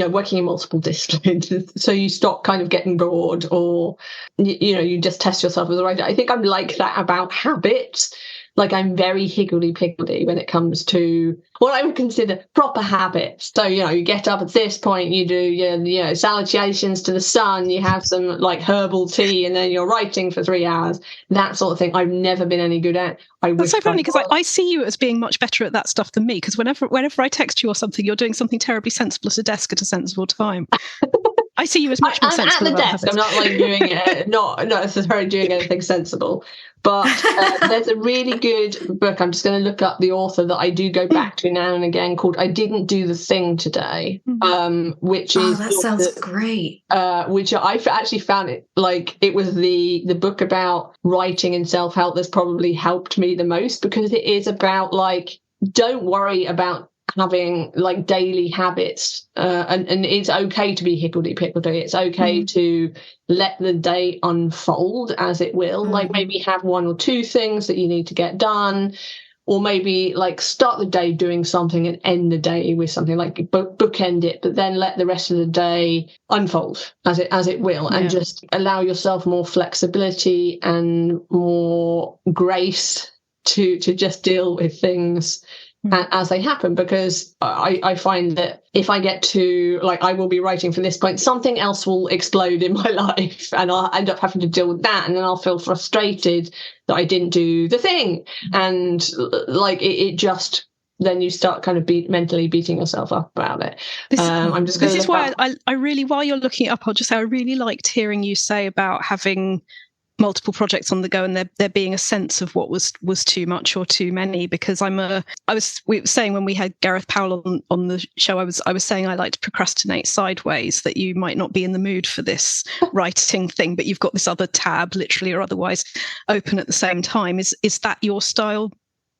working in multiple disciplines. So you stop kind of getting bored, or you just test yourself as a writer. I think I'm like that about habits. I'm very higgledy-piggledy when it comes to what I would consider proper habits. So, you get up at this point, you do your salutations to the sun, you have some herbal tea, and then you're writing for 3 hours. That sort of thing I've never been any good at. That's so funny, because I see you as being much better at that stuff than me, because whenever I text you or something, you're doing something terribly sensible at a desk at a sensible time. I see you as much more sensible at the desk. I'm not doing it, not necessarily doing anything sensible. But there's a really good book, I'm just going to look up the author, that I do go back to now and again, called I Didn't Do the Thing Today, which is... Oh, that sounds great. Which I've actually found it, it was the book about writing and self-help that's probably helped me the most, because it is about, don't worry about having daily habits, and it's okay to be higgledy-piggledy. It's okay to let the day unfold as it will. Maybe have 1 or 2 things that you need to get done, or maybe start the day doing something and end the day with something, bookend it, but then let the rest of the day unfold as it will, and just allow yourself more flexibility and more grace to just deal with things as they happen. Because I find that if I get to I will be writing from this point, something else will explode in my life, and I'll end up having to deal with that, and then I'll feel frustrated that I didn't do the thing, and it just, then you start kind of mentally beating yourself up about it. This is why I really, while you're looking it up, I'll just say I really liked hearing you say about having multiple projects on the go and there being a sense of what was too much or too many, because we were saying when we had Gareth Powell on the show, I was saying I like to procrastinate sideways, that you might not be in the mood for this writing thing, but you've got this other tab, literally or otherwise, open at the same time. Is that your style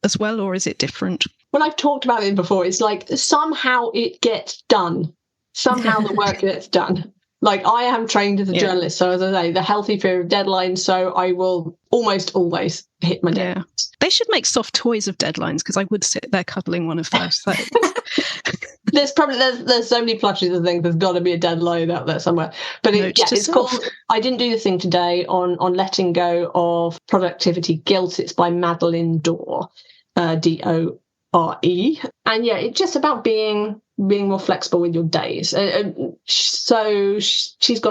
as well, or is it different? When I've talked about it before, it's somehow it gets done. Somehow the work gets done. I am trained as a journalist, so as I say, the healthy fear of deadlines, so I will almost always hit my deadlines. Yeah. They should make soft toys of deadlines, because I would sit there cuddling one of those. So. There's so many plushies and things, there's got to be a deadline out there somewhere. But it's called I Didn't Do the Thing Today, on letting go of productivity guilt. It's by Madeline Dorr, Dore. And it's just about being more flexible with your days. So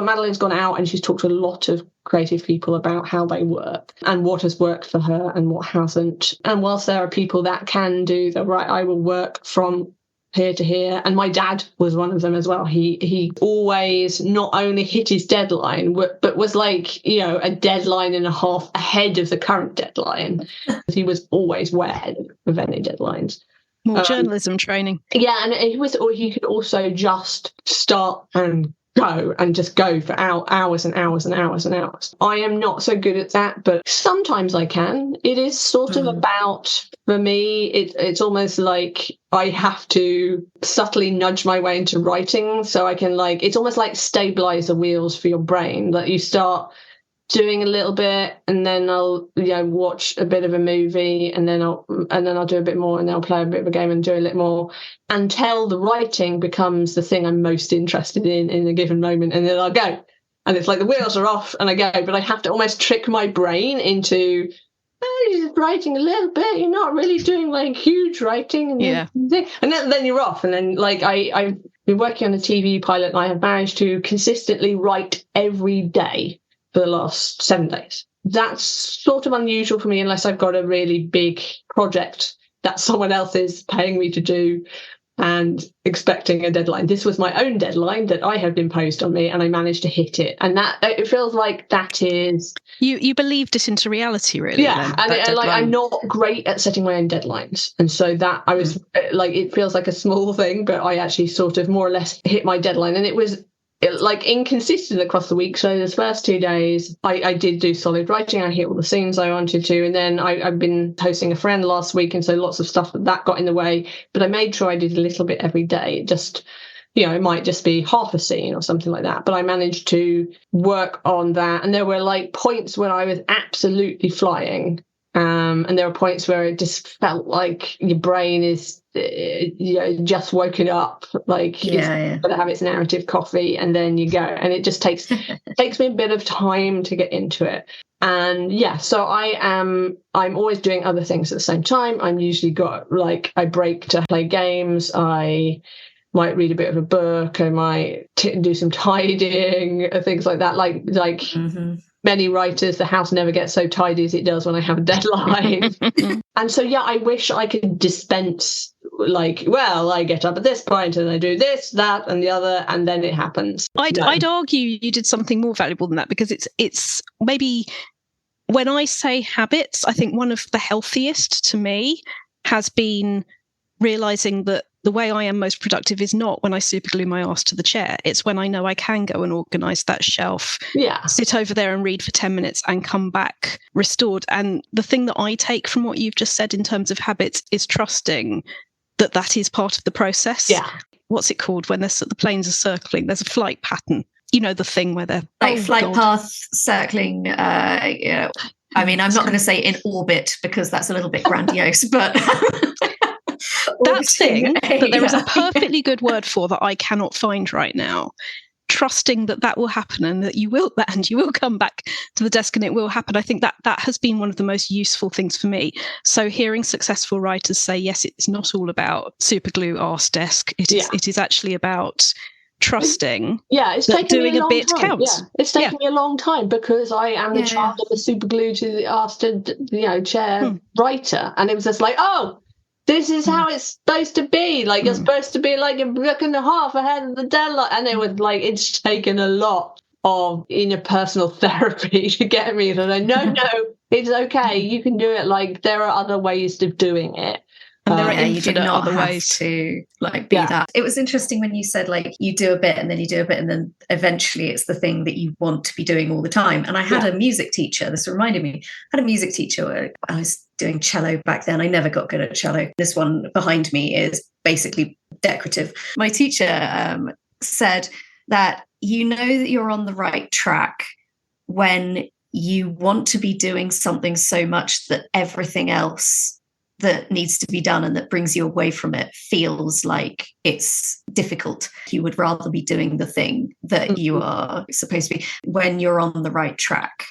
Madeline's gone out and she's talked to a lot of creative people about how they work and what has worked for her and what hasn't. And whilst there are people that can do I will work from here to here. And my dad was one of them as well. He always not only hit his deadline, but was like, a deadline and a half ahead of the current deadline. He was always way ahead of any deadlines. More journalism training. Yeah, and he could also just start and go for hours and hours and hours and hours. I am not so good at that, but sometimes I can. It is sort of about, for me, it's almost like I have to subtly nudge my way into writing so I can it's almost like stabilizer wheels for your brain, that you start doing a little bit and then I'll watch a bit of a movie and then I'll do a bit more and then I'll play a bit of a game and do a little more until the writing becomes the thing I'm most interested in a given moment, and then I'll go and it's like the wheels are off and I go, but I have to almost trick my brain into you're just writing a little bit, you're not really doing huge writing, and then you're off. And then I've been working on a TV pilot and I have managed to consistently write every day for the last 7 days. That's sort of unusual for me unless I've got a really big project that someone else is paying me to do and expecting a deadline. This was my own deadline that I had imposed on me and I managed to hit it. And that it feels like that is... You believed it into reality, really. Yeah, and I'm not great at setting my own deadlines. And so that I was it feels like a small thing, but I actually sort of more or less hit my deadline. And it was inconsistent across the week. So those first 2 days, I did do solid writing. I hit all the scenes I wanted to. And then I've been hosting a friend last week. And so lots of stuff that got in the way. But I made sure I did a little bit every day. Just, it might just be half a scene or something like that. But I managed to work on that. And there were points when I was absolutely flying. And there were points where it just felt like your brain is just woken up, it's got to have its narrative coffee, and then you go, and it just takes me a bit of time to get into it. And so I'm always doing other things at the same time. I'm usually got I break to play games. I might read a bit of a book. I might do some tidying, things like that. Many writers, the house never gets so tidy as it does when I have a deadline. And so, I wish I could dispense, I get up at this point and I do this, that, and the other, and then it happens. I'd argue you did something more valuable than that, because it's maybe, when I say habits, I think one of the healthiest to me has been realizing that the way I am most productive is not when I superglue my arse to the chair. It's when I know I can go and organise that shelf, sit over there and read for 10 minutes and come back restored. And the thing that I take from what you've just said in terms of habits is trusting that is part of the process. Yeah. What's it called when the planes are circling? There's a flight pattern. The thing where they're... flight path circling, I mean, I'm not going to say in orbit because that's a little bit grandiose, but... that thing that there is a perfectly good word for that I cannot find right now. Trusting that will happen and that you will come back to the desk and it will happen. I think that has been one of the most useful things for me. So hearing successful writers say, yes, it's not all about superglue arse desk. It is actually about trusting. It's that doing a bit time. counts. Yeah. It's taken me a long time because I am the child of a superglue to the arse to chair writer, and it was just this is how it's supposed to be. You're supposed to be a book and a half ahead of the deadline. And it was it's taken a lot of interpersonal therapy to get me to say, no, it's okay. You can do it. There are other ways of doing it. And there are you do not other have ways to be that. It was interesting when you said you do a bit and then you do a bit and then eventually it's the thing that you want to be doing all the time. And I had a music teacher. This reminded me. I had a music teacher where I was doing cello back then. I never got good at cello. This one behind me is basically decorative. My teacher said that you know that you're on the right track when you want to be doing something so much that everything else that needs to be done and that brings you away from it feels like it's difficult. You would rather be doing the thing that you are supposed to be. When you're on the right track,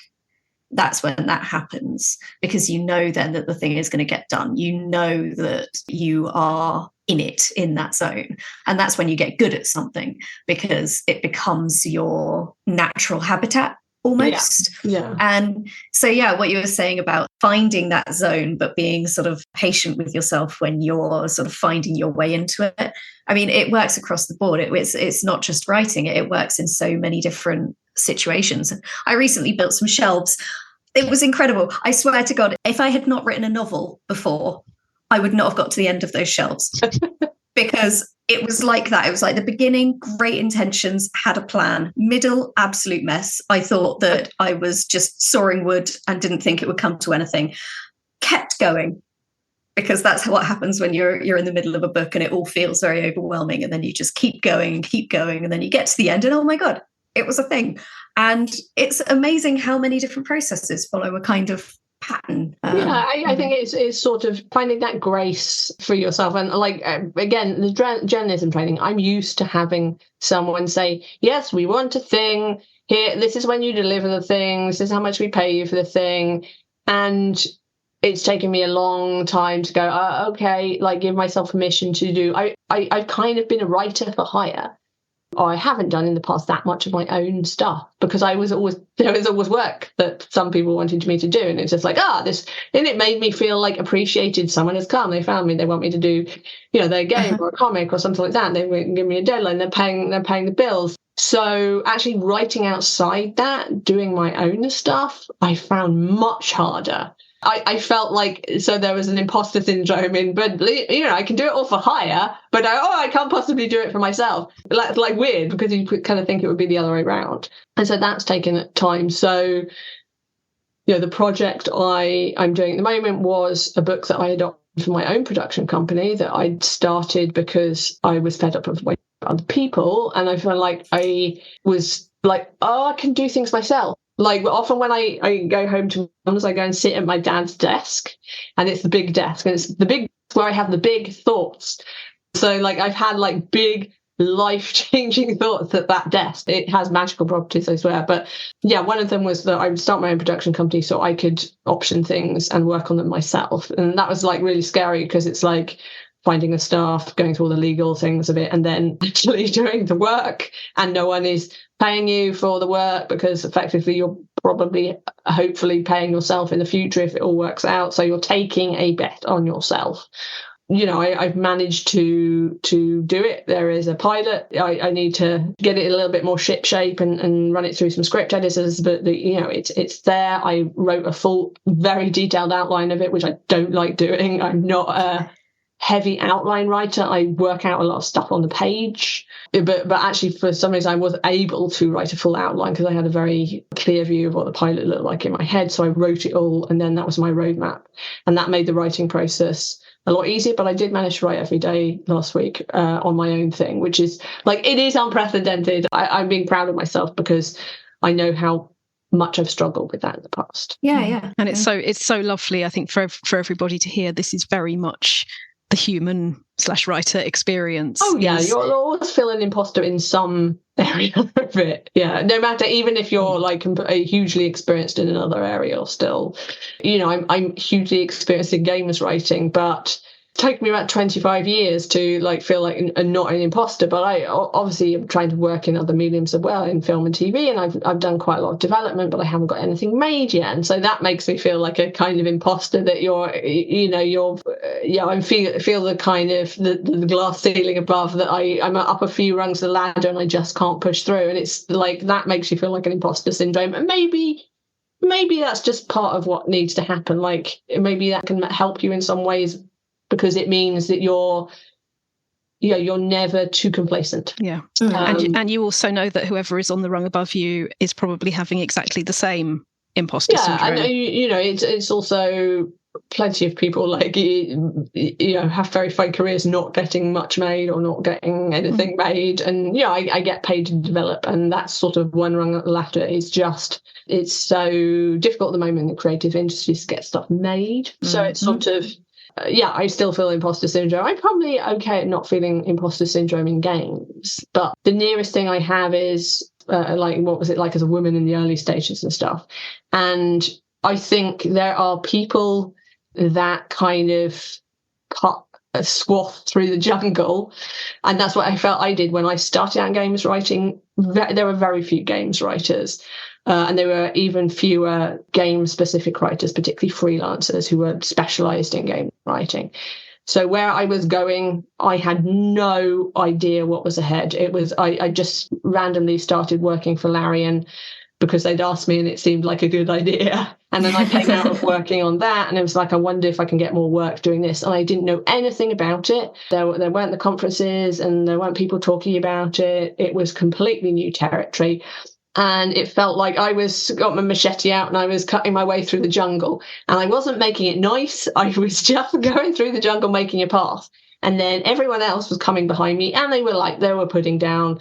that's when that happens, because you know then that the thing is going to get done. You know that you are in that zone. And that's when you get good at something, because it becomes your natural habitat. almost. Yeah. And so, yeah, what you were saying about finding that zone, but being sort of patient with yourself when you're sort of finding your way into it. I mean, it works across the board. It's not just writing, it works in so many different situations. I recently built some shelves. It was incredible. I swear to God, if I had not written a novel before, I would not have got to the end of those shelves. Because it was like that. It was like the beginning, great intentions, had a plan. Middle, absolute mess. I thought that I was just sawing wood and didn't think it would come to anything. Kept going, because that's what happens when you're in the middle of a book and it all feels very overwhelming. And then you just keep going, and then you get to the end and oh my God, it was a thing. And it's amazing how many different processes follow a kind of pattern. I think it's sort of finding that grace for yourself. And like, again, the journalism training, I'm used to having someone say, yes, we want a thing here. This is when you deliver the thing. This is how much we pay you for the thing. And it's taken me a long time to go, okay, like give myself permission to do. I've kind of been a writer for hire. I haven't done in the past that much of my own stuff because there was always work that some people wanted me to do, and it's just like this, and it made me feel like appreciated. Someone has come, they found me, they want me to do, their game or a comic or something like that. They give me a deadline. They're paying the bills. So actually writing outside that, doing my own stuff, I found much harder. I felt like, so there was an imposter syndrome but I can do it all for hire, but I can't possibly do it for myself. Like weird, because you kind of think it would be the other way around. And so that's taken time. So, the project I'm doing at the moment was a book that I adopted for my own production company that I'd started because I was fed up of waiting for other people. And I felt like I was like, I can do things myself. Like often when I go home to mum's, I go and sit at my dad's desk, and it's the big desk, and it's the big where I have the big thoughts. So like I've had like big life-changing thoughts at that desk. It has magical properties, I swear. But yeah, one of them was that I would start my own production company so I could option things and work on them myself. And that was like really scary because it's like finding the staff, going through all the legal things of it, and then actually doing the work, and no one is paying you for the work because effectively you're probably hopefully paying yourself in the future if it all works out. So you're taking a bet on yourself. I've managed to do it. There is a pilot. I need to get it a little bit more shipshape and run it through some script editors, but it's there. I wrote a full, very detailed outline of it, which I don't like doing. I'm not a heavy outline writer. I work out a lot of stuff on the page, but actually for some reason I was able to write a full outline because I had a very clear view of what the pilot looked like in my head. So I wrote it all, and then that was my roadmap, and that made the writing process a lot easier. But I did manage to write every day last week on my own thing, which is like, it is unprecedented. I'm being proud of myself because I know how much I've struggled with that in the past. Yeah. And it's so lovely, I think, for everybody to hear. This is very much the human/writer experience. Oh yeah, you'll always feel an imposter in some area of it. Yeah, no matter, even if you're like hugely experienced in another area, or still, I'm hugely experienced in games writing, but it took me about 25 years to like feel like not an imposter. But I obviously am trying to work in other mediums as well, in film and TV, and I've done quite a lot of development, but I haven't got anything made yet, and so that makes me feel like a kind of imposter that I feel the kind of the glass ceiling above, that I'm up a few rungs of the ladder and I just can't push through, and it's like that makes you feel like an imposter syndrome. And maybe that's just part of what needs to happen. Like maybe that can help you in some ways, because it means that you're never too complacent. Yeah. And you also know that whoever is on the rung above you is probably having exactly the same imposter syndrome. And it's also plenty of people like have very fine careers not getting much made or not getting anything made, and I get paid to develop, and that's sort of one rung up the ladder. It's so difficult at the moment in the creative industries to get stuff made, so it's sort of I still feel imposter syndrome. I'm probably okay at not feeling imposter syndrome in games, but the nearest thing I have is like, what was it like as a woman in the early stages and stuff. And I think there are people that kind of cut a swath through the jungle, and that's what I felt I did when I started out games writing. There were very few games writers, And there were even fewer game-specific writers, particularly freelancers who were specialised in game writing. So where I was going, I had no idea what was ahead. I just randomly started working for Larian because they'd asked me and it seemed like a good idea. And then I came out of working on that and it was like, I wonder if I can get more work doing this. And I didn't know anything about it. There weren't the conferences and there weren't people talking about it. It was completely new territory. And it felt like I got my machete out and I was cutting my way through the jungle. And I wasn't making it nice. I was just going through the jungle, making a path. And then everyone else was coming behind me and they were putting down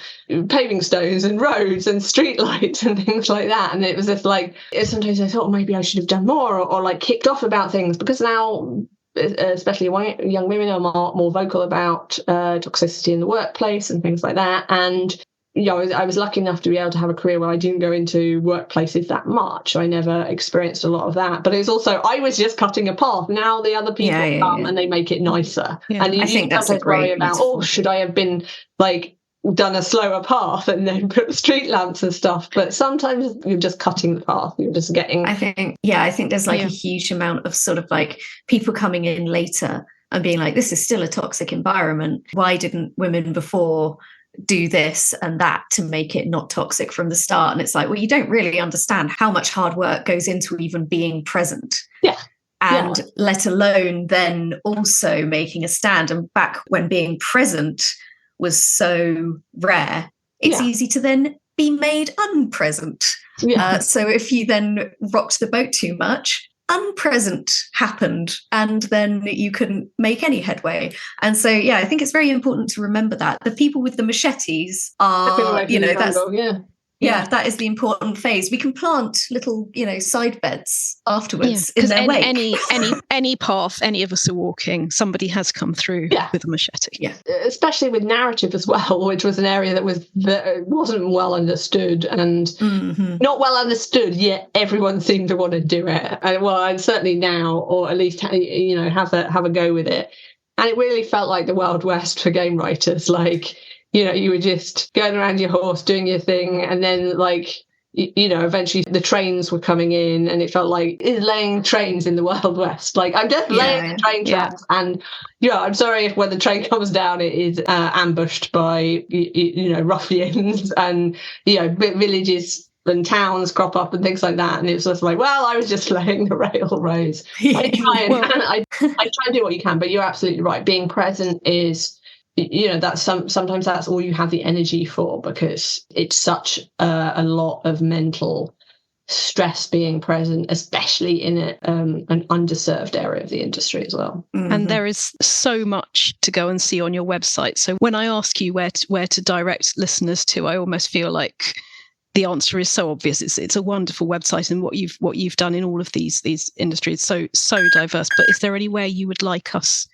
paving stones and roads and street lights and things like that. And it was just like, sometimes I thought maybe I should have done more or like kicked off about things, because now, especially young women, are more vocal about toxicity in the workplace and things like that. And I was lucky enough to be able to have a career where I didn't go into workplaces that much. I never experienced a lot of that. But it's also, I was just cutting a path. Now the other people come and they make it nicer. Yeah. And I think that's a great worry about, metaphor. should I have been like done a slower path and then put street lamps and stuff? But sometimes you're just cutting the path. You're just getting... I think there's like a huge amount of sort of like people coming in later and being like, this is still a toxic environment. Why didn't women before do this and that to make it not toxic from the start? And it's like, well, you don't really understand how much hard work goes into even being present. Yeah. And let alone then also making a stand. And back when being present was so rare, it's easy to then be made unpresent. Yeah. So if you then rocked the boat too much, unpresent happened, and then you couldn't make any headway. And so, I think it's very important to remember that the people with the machetes are, that is the important phase. We can plant little, side beds afterwards in their wake. Any path any of us are walking, somebody has come through with a machete. Yeah, especially with narrative as well, which was an area that wasn't well understood and not well understood. Yet everyone seemed to want to do it. And certainly now, or at least have a go with it. And it really felt like the Wild West for game writers. Like, you were just going around your horse, doing your thing. And then eventually the trains were coming in and it felt like laying trains in the Wild West. Like, I'm just laying the train tracks. And, I'm sorry if when the train comes down, it is ambushed by, ruffians and, villages and towns crop up and things like that. And it's just like, well, I was just laying the railroads. I try and do what you can, but you're absolutely right. Being present is... that's sometimes that's all you have the energy for, because it's such a lot of mental stress being present, especially in an underserved area of the industry as well. Mm-hmm. And there is so much to go and see on your website. So when I ask you where to direct listeners to, I almost feel like the answer is so obvious. It's a wonderful website, and what you've done in all of these industries so diverse. But is there anywhere you would like us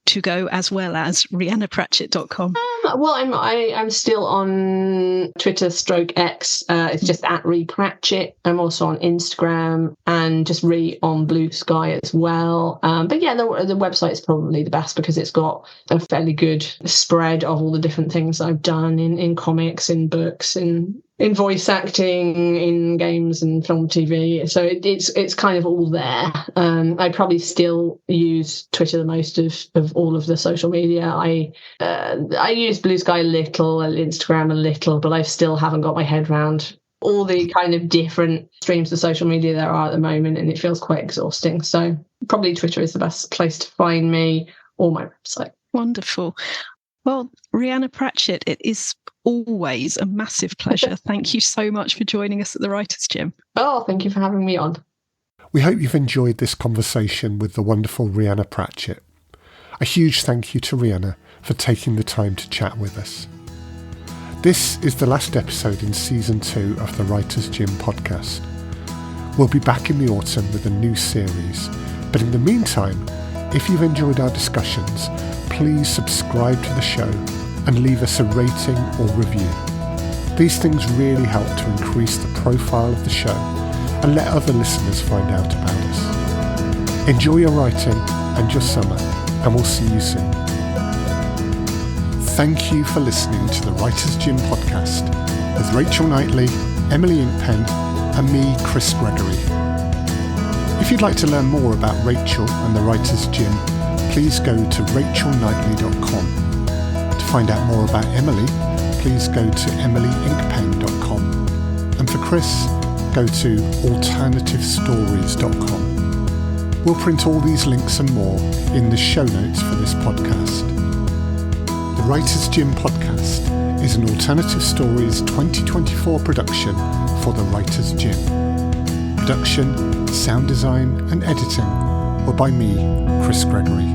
to go, as well as rhiannapratchett.com? Well, I'm still on Twitter /X. It's just at @Pratchett. I'm also on Instagram and just on Blue Sky as well. But the website is probably the best because it's got a fairly good spread of all the different things I've done in comics, in books, in voice acting, in games and film, TV. So it's kind of all there. I probably still use Twitter the most of all of the social media. I use Blue Sky a little, Instagram a little, but I still haven't got my head around all the kind of different streams of social media there are at the moment, and it feels quite exhausting. So probably Twitter is the best place to find me, or my website. Wonderful. Well, Rhianna Pratchett, it is always a massive pleasure. Thank you so much for joining us at the Writers' Gym. Oh, thank you for having me on. We hope you've enjoyed this conversation with the wonderful Rhianna Pratchett. A huge thank you to Rhianna for taking the time to chat with us. This is the last episode in Season 2 of the Writers' Gym podcast. We'll be back in the autumn with a new series, but in the meantime, if you've enjoyed our discussions, please subscribe to the show and leave us a rating or review. These things really help to increase the profile of the show and let other listeners find out about us. Enjoy your writing and your summer, and we'll see you soon. Thank you for listening to the Writers' Gym podcast with Rachel Knightley, Emily Inkpen, and me, Chris Gregory. If you'd like to learn more about Rachel and the Writers' Gym, please go to rachelknightley.com. To find out more about Emily, please go to emilyinkpen.com. And for Chris, go to alternativestories.com. We'll print all these links and more in the show notes for this podcast. The Writers' Gym podcast is an Alternative Stories 2024 production for the Writers' Gym. Production, sound design and editing were by me, Chris Gregory.